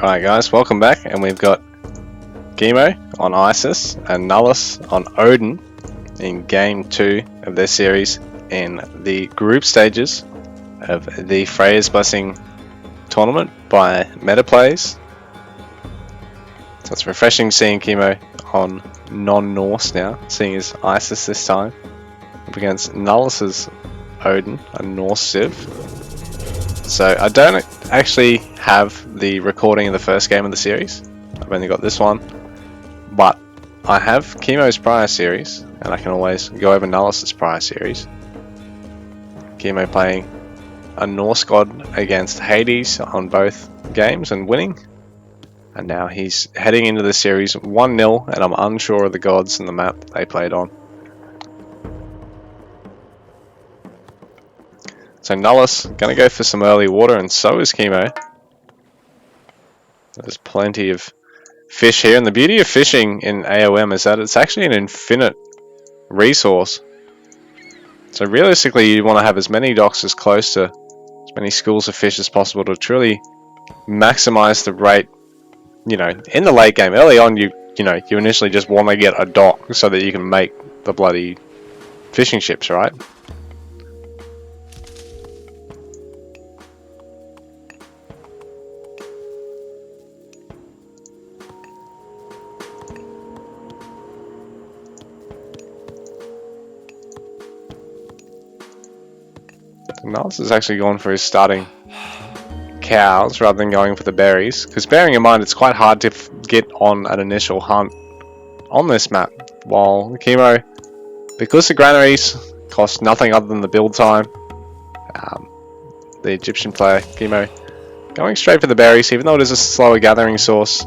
Alright guys, welcome back, and we've got Kimo on Isis and Nullus on Odin in game 2 of their series in the group stages of the Freyja's Blessing tournament by meta plays. So it's refreshing seeing Kimo on non-Norse now, seeing his Isis this time, up against Nullus's Odin, a Norse civ. So I don't actually have the recording of the first game of the series. I've only got this one, but I have Kimo's prior series, and I can always go over Nullus's prior series. Kimo playing a Norse god against Hades on both games and winning, and now he's heading into the series 1-0, and I'm unsure of the gods and the map they played on. So Nullus gonna go for some early water, and so is Kimo. There's plenty of fish here, and the beauty of fishing in AoM is that it's actually an infinite resource. So realistically, you want to have as many docks as close to as many schools of fish as possible to truly maximize the rate. You know, in the late game, early on, you initially just want to get a dock so that you can make the bloody fishing ships, right? Nullus is actually going for his starting cows rather than going for the berries, because bearing in mind it's quite hard to get on an initial hunt on this map, while Kimo, because the granaries cost nothing other than the build time, the Egyptian player Kimo going straight for the berries, even though it is a slower gathering source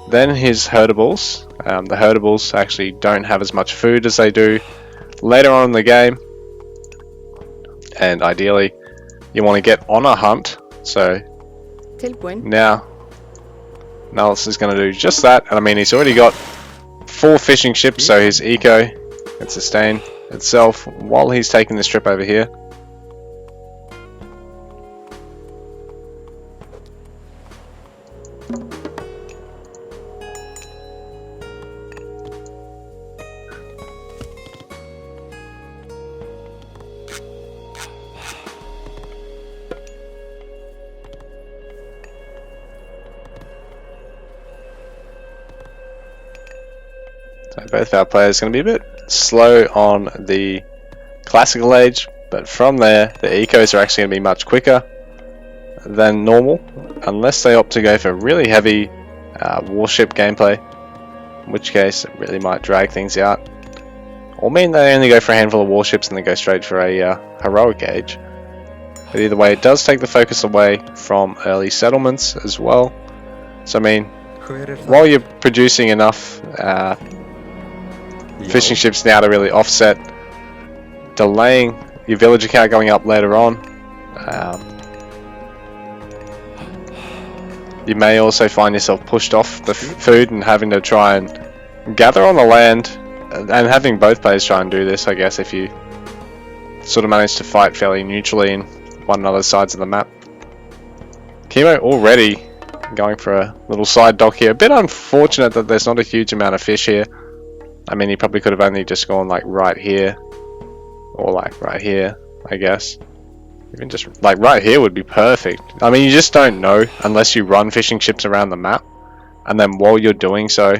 than his herdables. The herdables actually don't have as much food as they do later on in the game, and ideally you want to get on a hunt. So now Nullus is going to do just that, and I mean he's already got 4 fishing ships, so his eco can sustain itself while he's taking this trip over here. So both our players are going to be a bit slow on the classical age, but from there the ecos are actually going to be much quicker than normal, unless they opt to go for really heavy warship gameplay, in which case it really might drag things out, or mean they only go for a handful of warships and then go straight for a heroic age. But either way, it does take the focus away from early settlements as well. So I mean, while you're producing enough fishing ships now to really offset delaying your villager count going up later on, you may also find yourself pushed off the food and having to try and gather on the land, and having both players try and do this, I guess, if you sort of manage to fight fairly neutrally in one another's sides of the map. Kimo already going for a little side dock here. A bit unfortunate that there's not a huge amount of fish here. I mean, he probably could have only just gone like right here, or like right here, I guess. Even just like right here would be perfect. I mean, you just don't know unless you run fishing ships around the map, and then while you're doing so,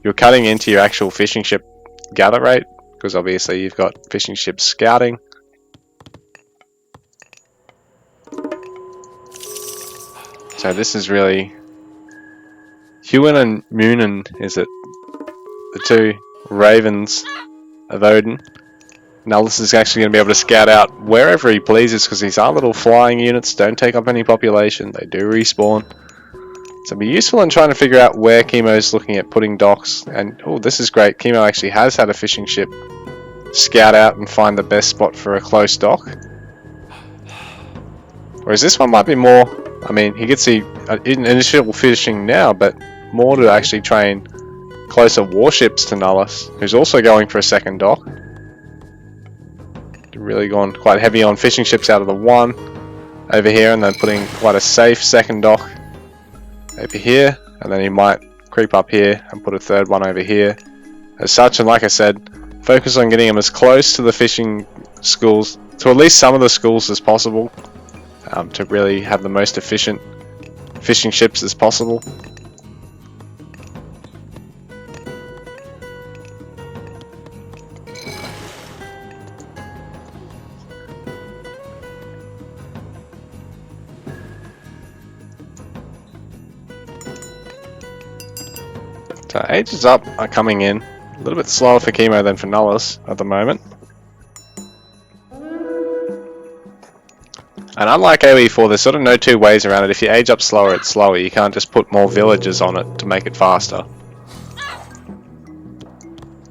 you're cutting into your actual fishing ship gather rate, because obviously you've got fishing ships scouting. So this is really Huan and Munin, is it? The two ravens of Odin. Nullus is actually going to be able to scout out wherever he pleases, because these are little flying units, don't take up any population, they do respawn. So it'll be useful in trying to figure out where Kimo's looking at putting docks. And oh, this is great, Kimo actually has had a fishing ship scout out and find the best spot for a close dock. Whereas this one might be more, I mean, he gets the initial fishing now, but more to actually train closer warships to Nullus, who's also going for a second dock. Really gone quite heavy on fishing ships out of the one over here, and then putting quite a safe second dock over here, and then he might creep up here and put a third one over here as such. And like I said, focus on getting them as close to the fishing schools, to at least some of the schools as possible, to really have the most efficient fishing ships as possible. So Ages Up are coming in a little bit slower for Kimo than for Nullus at the moment. And unlike AoE4, there's sort of no two ways around it. If you age up slower, it's slower. You can't just put more villagers on it to make it faster.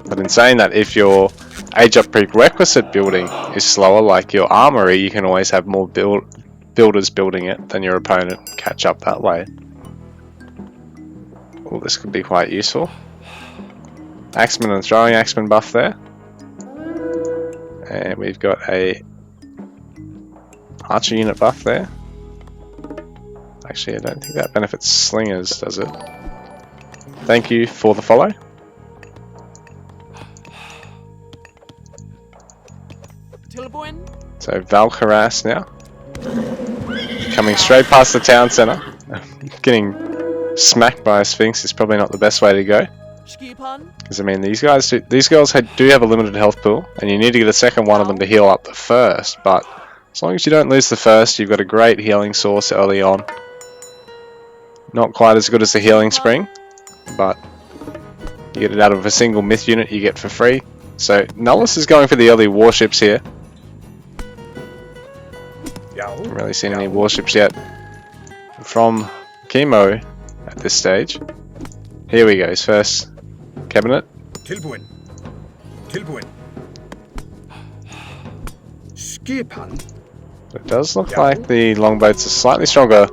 But in saying that, if your age up prerequisite building is slower, like your armory, you can always have more builders building it than your opponent. Catch up that way. Well, this could be quite useful. Axeman and throwing axeman buff there. And we've got a archer unit buff there. Actually, I don't think that benefits slingers, does it? Thank you for the follow. So Valk harass now. Coming straight past the town centre. Getting smacked by a Sphinx is probably not the best way to go. Because I mean, these girls do have a limited health pool, and you need to get a second one of them to heal up the first. But as long as you don't lose the first, you've got a great healing source early on. Not quite as good as the healing spring, but you get it out of a single myth unit you get for free. So Nullus is going for the early warships here. Haven't really seen any warships yet from Kimo at this stage. Here we go, his first cabinet. Tilbúin. It does look like the longboats are slightly stronger.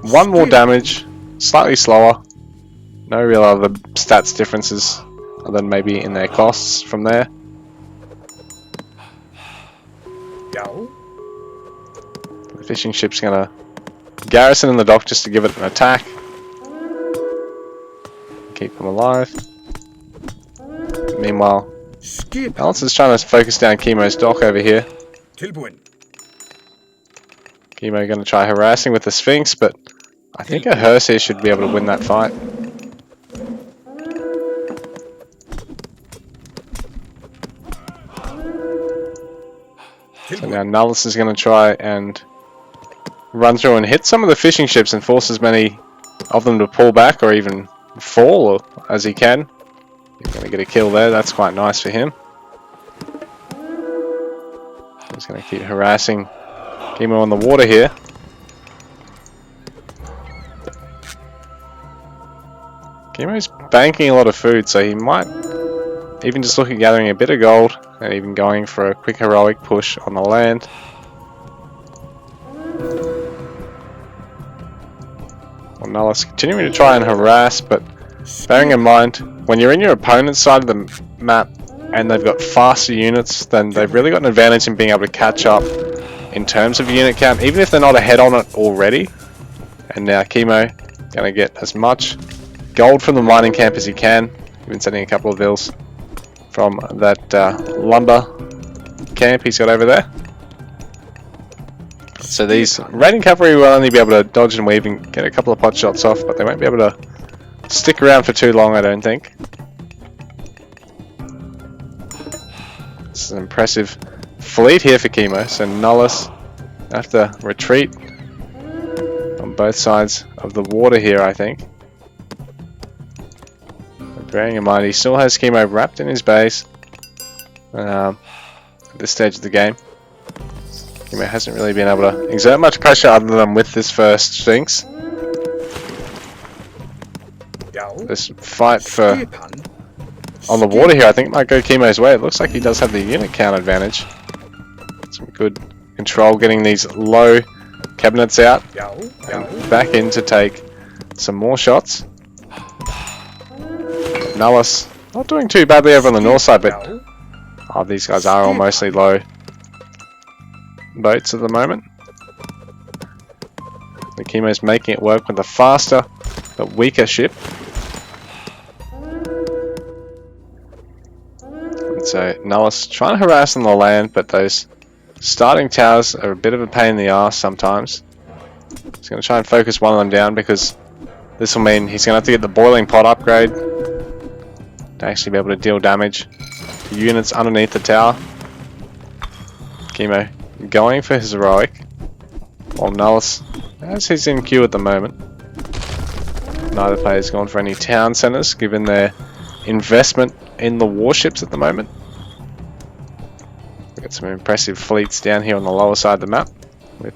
One more damage, slightly slower. No real other stats differences other than maybe in their costs from there. The fishing ship's gonna garrison in the dock just to give it an attack. Keep them alive. Meanwhile, Alice is trying to focus down Kimo's dock over here. Kimo going to try harassing with the Sphinx, but I think a hearse here should be able to win that fight. So now Nullus is going to try and run through and hit some of the fishing ships and force as many of them to pull back or even fall as he can. He's going to get a kill there, that's quite nice for him. He's going to keep harassing Kimo on the water here. Kimo's banking a lot of food, so he might even just look at gathering a bit of gold and even going for a quick heroic push on the land. Well, Nullus continuing to try and harass, but bearing in mind, when you're in your opponent's side of the map and they've got faster units, then they've really got an advantage in being able to catch up in terms of unit count, even if they're not ahead on it already. And now Kimo going to get as much gold from the mining camp as he can. Been sending a couple of bills from that lumber camp he's got over there. So these raiding cavalry will only be able to dodge and weave and get a couple of pot shots off, but they won't be able to stick around for too long, I don't think. This is an impressive fleet here for Kimo, so Nullus have to retreat on both sides of the water here, I think. But bearing in mind, he still has Kimo wrapped in his base at this stage of the game. Kimo hasn't really been able to exert much pressure other than with this first Sphinx. This fight for on the water here, I think, might go Kimo's way. It looks like he does have the unit count advantage. Some good control getting these low cabinets out and back in to take some more shots. Nullus not doing too badly over on the north side, but these guys are all mostly low boats at the moment. The Kimo's making it work with a faster but weaker ship. And so Nullus trying to harass on the land, but those starting towers are a bit of a pain in the arse sometimes. He's going to try and focus one of them down because this will mean he's going to have to get the boiling pot upgrade to actually be able to deal damage to units underneath the tower. Kimo going for his heroic, while Nullus, as he's in queue at the moment. Neither player's gone for any town centers given their investment in the warships at the moment. We've got some impressive fleets down here on the lower side of the map with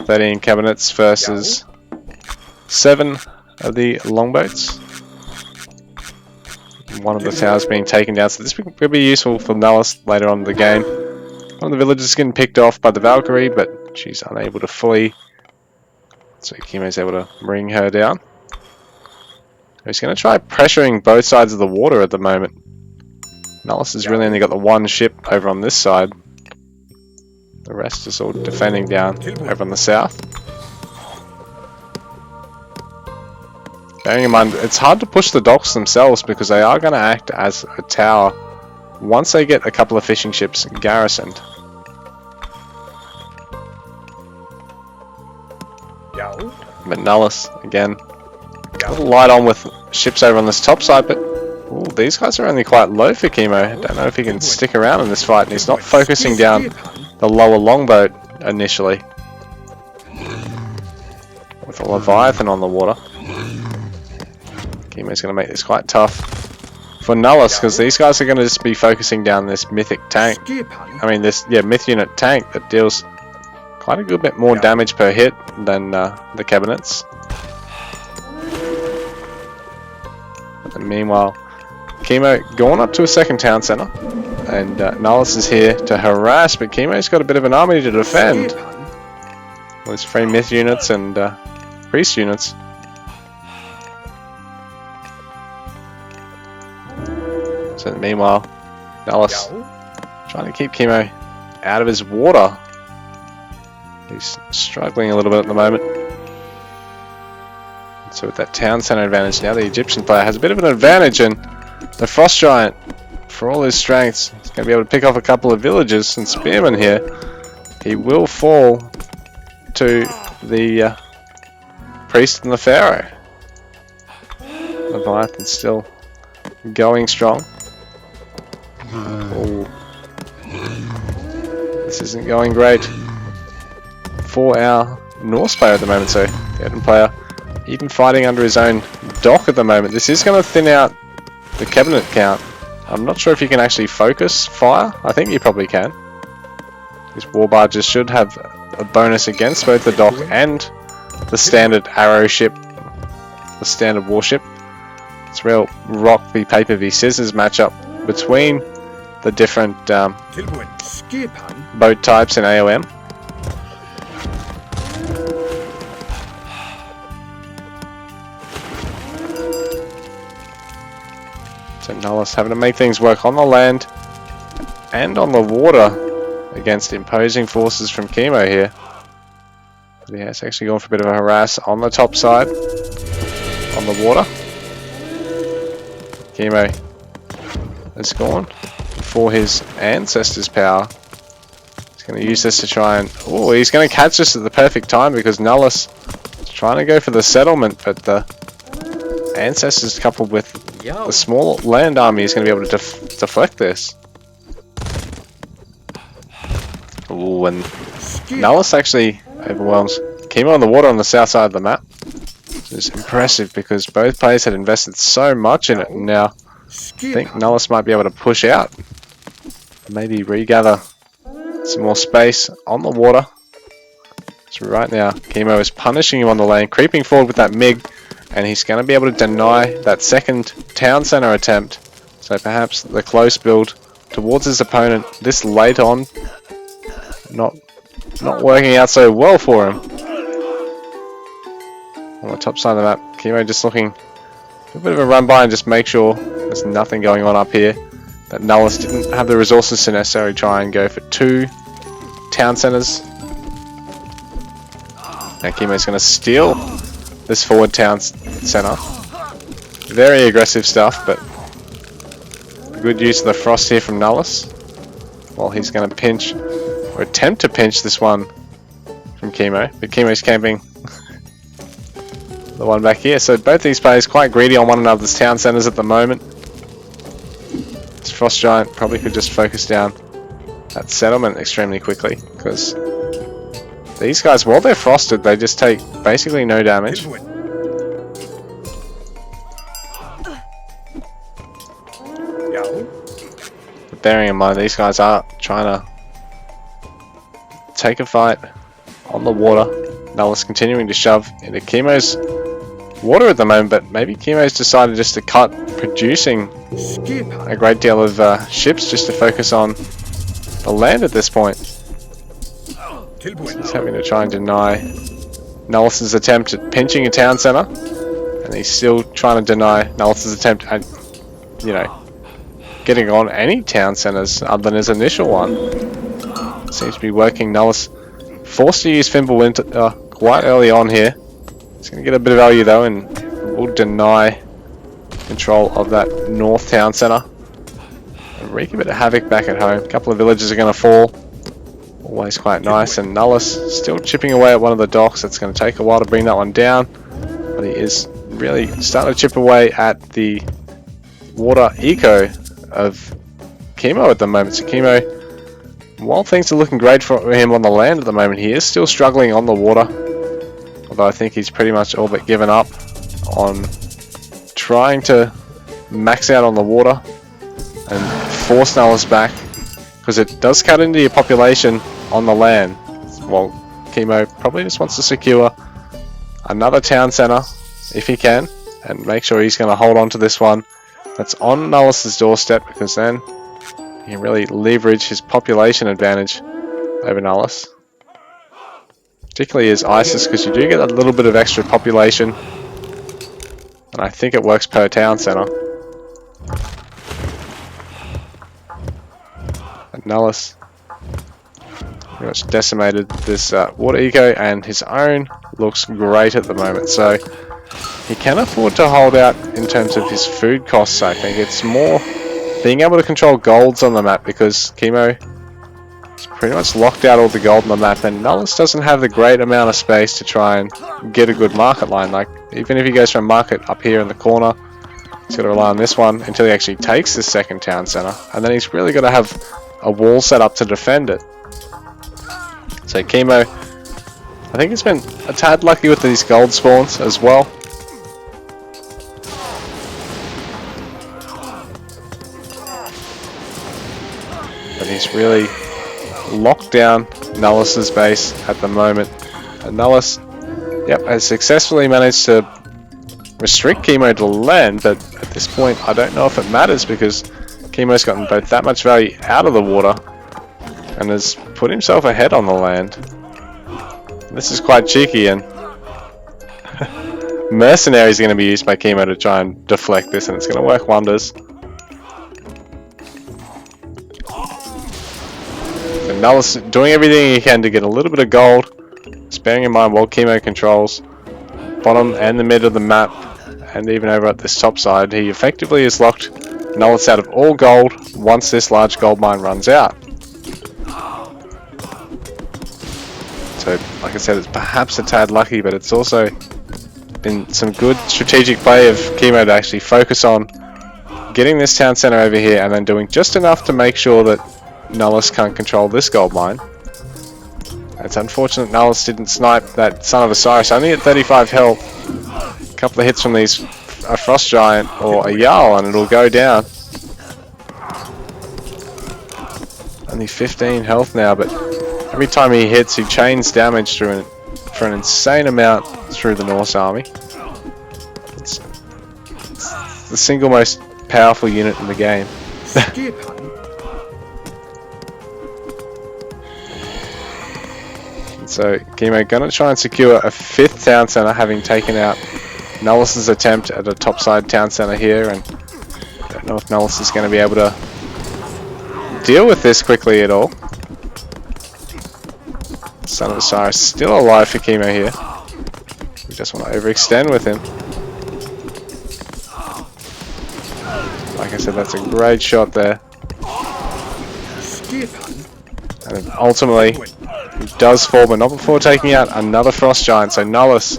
13 cabinets versus 7 of the longboats. One of the towers being taken down, so this will be useful for Nullus later on in the game. One of the villagers is getting picked off by the Valkyrie, but she's unable to flee. So Kimo's able to bring her down. He's going to try pressuring both sides of the water at the moment. Nullus has really only got the one ship over on this side. The rest is all defending down over on the south. Bearing in mind, it's hard to push the docks themselves because they are going to act as a tower once they get a couple of fishing ships garrisoned. But Nullus, again, a little light on with ships over on this top side, but ooh, these guys are only quite low for Kimo. I don't know if he can stick around in this fight, and he's not focusing down the lower longboat initially. With a Leviathan on the water. Kimo's going to make this quite tough for Nullus, because these guys are going to just be focusing down this mythic tank. I mean, this, myth unit tank that deals quite a good bit more damage per hit than the cabinets. And meanwhile, Kimo going up to a second town centre, and Nullus is here to harass, but Kimo's got a bit of an army to defend. With his free myth units and priest units. So meanwhile, Nullus trying to keep Kimo out of his water. He's struggling a little bit at the moment. So with that town centre advantage now, the Egyptian player has a bit of an advantage, and the Frost Giant, for all his strengths, is going to be able to pick off a couple of villagers and spearmen here. He will fall to the priest and the pharaoh. Leviathan still going strong. Oh. This isn't going great for our Norse player at the moment, so the Edin player even fighting under his own dock at the moment. This is going to thin out the cabinet count. I'm not sure if you can actually focus fire. I think you probably can. These war barges should have a bonus against both the dock and the standard arrow ship, the standard warship. It's a real rock v paper v scissors matchup between the different boat types in AoM. So Nullus having to make things work on the land and on the water against imposing forces from Kimo here. But yeah, it's actually going for a bit of a harass on the top side, on the water. Kimo has gone for his ancestors' power. He's going to use this to try and... oh, he's going to catch this at the perfect time because Nullus is trying to go for the settlement, but the ancestors coupled with the small land army is going to be able to deflect this. Ooh, and Nullus actually overwhelms Kimo on the water on the south side of the map. Which is impressive because both players had invested so much in it, and now I think Nullus might be able to push out. Maybe regather some more space on the water. So right now, Kimo is punishing him on the lane, creeping forward with that MiG, and he's going to be able to deny that second town centre attempt. So perhaps the close build towards his opponent this late on, not working out so well for him. On the top side of the map, Kimo just looking a bit of a run by and just make sure there's nothing going on up here. That Nullus didn't have the resources to necessarily try and go for 2 town centres. Now Kimo's going to steal this forward town center. Very aggressive stuff, but good use of the frost here from Nullus. Well, he's going to pinch, or attempt to pinch this one from Kimo, but Kimo's camping the one back here. So both these players quite greedy on one another's town centers at the moment. This Frost Giant probably could just focus down that settlement extremely quickly, because these guys, while they're frosted, they just take basically no damage. But bearing in mind, these guys are trying to take a fight on the water. Nullus continuing to shove into Kimo's water at the moment, but maybe Kimo's decided just to cut producing a great deal of ships just to focus on the land at this point. He's having to try and deny Nullus's attempt at pinching a town center, and he's still trying to deny Nullus's attempt at, you know, getting on any town centers other than his initial one. Seems to be working. Nullus forced to use Fimbulwinter quite early on here. He's going to get a bit of value though, and will deny control of that north town center. Wreak a bit of havoc back at home. A couple of villages are going to fall. Always quite nice. And Nullus still chipping away at one of the docks. It's going to take a while to bring that one down, but he is really starting to chip away at the water eco of Kimo at the moment. So Kimo, while things are looking great for him on the land at the moment, he is still struggling on the water. Although I think he's pretty much all but given up on trying to max out on the water and force Nullus back, because it does cut into your population on the land. Well, Kimo probably just wants to secure another town center if he can, and make sure he's going to hold on to this one that's on Nullus's doorstep, because then he can really leverage his population advantage over Nullus. Particularly as Isis, because you do get a little bit of extra population, and I think it works per town center. And Nullus pretty much decimated this water eco, and his own looks great at the moment. So he can afford to hold out in terms of his food costs. I think it's more being able to control golds on the map, because Kimo pretty much locked out all the gold on the map, and Nullus doesn't have the great amount of space to try and get a good market line. Like, even if he goes for a market up here in the corner, he's got to rely on this one until he actually takes this second town center, and then he's really got to have a wall set up to defend it. So Kimo, I think he's been a tad lucky with these gold spawns as well. But he's really locked down Nullus's base at the moment, and Nullus, yep, has successfully managed to restrict Kimo to land. But at this point, I don't know if it matters, because Kimo's gotten both that much value out of the water and has put himself ahead on the land. This is quite cheeky, and Mercenary is going to be used by Kimo to try and deflect this, and it's going to work wonders. And Nullus doing everything he can to get a little bit of gold, just bearing in mind while Kimo controls bottom and the mid of the map, and even over at this top side, he effectively has locked Nullus out of all gold once this large gold mine runs out. So, like I said, it's perhaps a tad lucky, but it's also been some good strategic play of Kimo to actually focus on getting this town center over here, and then doing just enough to make sure that Nullus can't control this gold mine. It's unfortunate Nullus didn't snipe that Son of Osiris, only at 35 health. A couple of hits from these, a Frost Giant or a Jarl, and it'll go down. Only 15 health now, but every time he hits, he chains damage through for an insane amount through the Norse army. It's the single most powerful unit in the game. So Kimo gonna try and secure a 5th town center, having taken out Nullus's attempt at a topside town center here, and I don't know if Nullus is going to be able to deal with this quickly at all. Son of Osiris still alive for Kimo here. We just want to overextend with him. Like I said, that's a great shot there. And then ultimately, he does fall, but not before taking out another Frost Giant. So Nullus,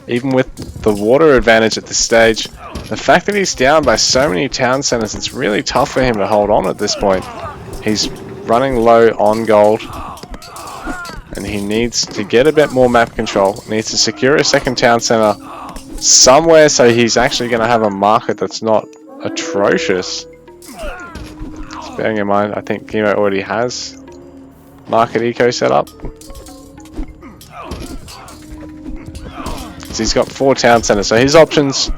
even with the water advantage at this stage, the fact that he's down by so many town centers, it's really tough for him to hold on at this point. He's running low on gold, and he needs to get a bit more map control. Needs to secure a second town center somewhere so he's actually going to have a market that's not atrocious. Just bearing in mind, I think Kimo already has market eco set up. So he's got 4 town centers, so his options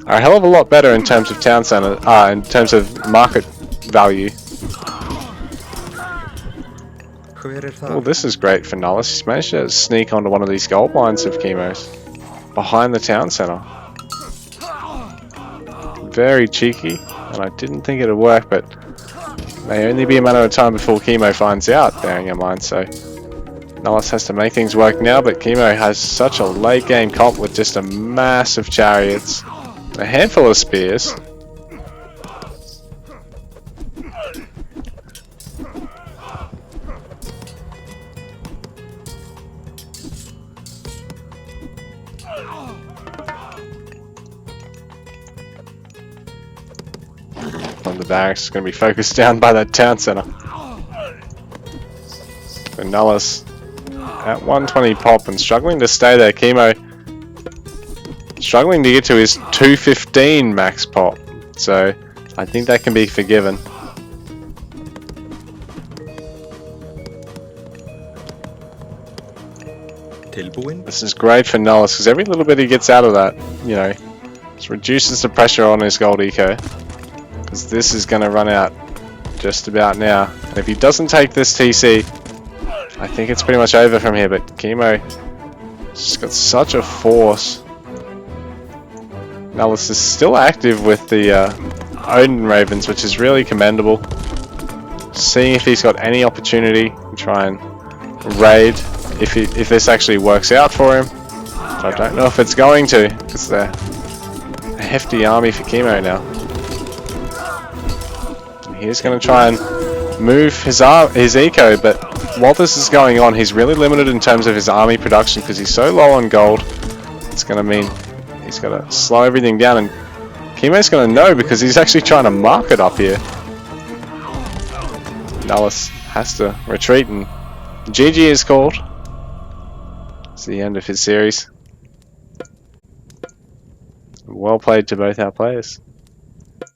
are a hell of a lot better in terms of town center, in terms of market value. Well, this is great for Nullus. He's managed to sneak onto one of these gold mines of Kimo's behind the town center. Very cheeky, and I didn't think it would work, but may only be a matter of time before Kimo finds out, bearing in mind. So Nullus has to make things work now, but Kimo has such a late game comp with just a mass of chariots, a handful of spears. The barracks is going to be focused down by that town center. So Nullus at 120 pop and struggling to stay there. Kimo struggling to get to his 215 max pop. So I think that can be forgiven. This is great for Nullus because every little bit he gets out of that, you know, just reduces the pressure on his gold eco. Because this is going to run out just about now. And if he doesn't take this TC, I think it's pretty much over from here. But Kimo just got such a force. Nullus is still active with the Odin Ravens, which is really commendable. Seeing if he's got any opportunity to try and raid, if this actually works out for him. But I don't know if it's going to, because they're a hefty army for Kimo now. He's going to try and move his eco, but while this is going on, he's really limited in terms of his army production because he's so low on gold. It's going to mean he's got to slow everything down, and Kimo's going to know because he's actually trying to market up here. Nullus has to retreat, and GG is called. It's the end of his series. Well played to both our players.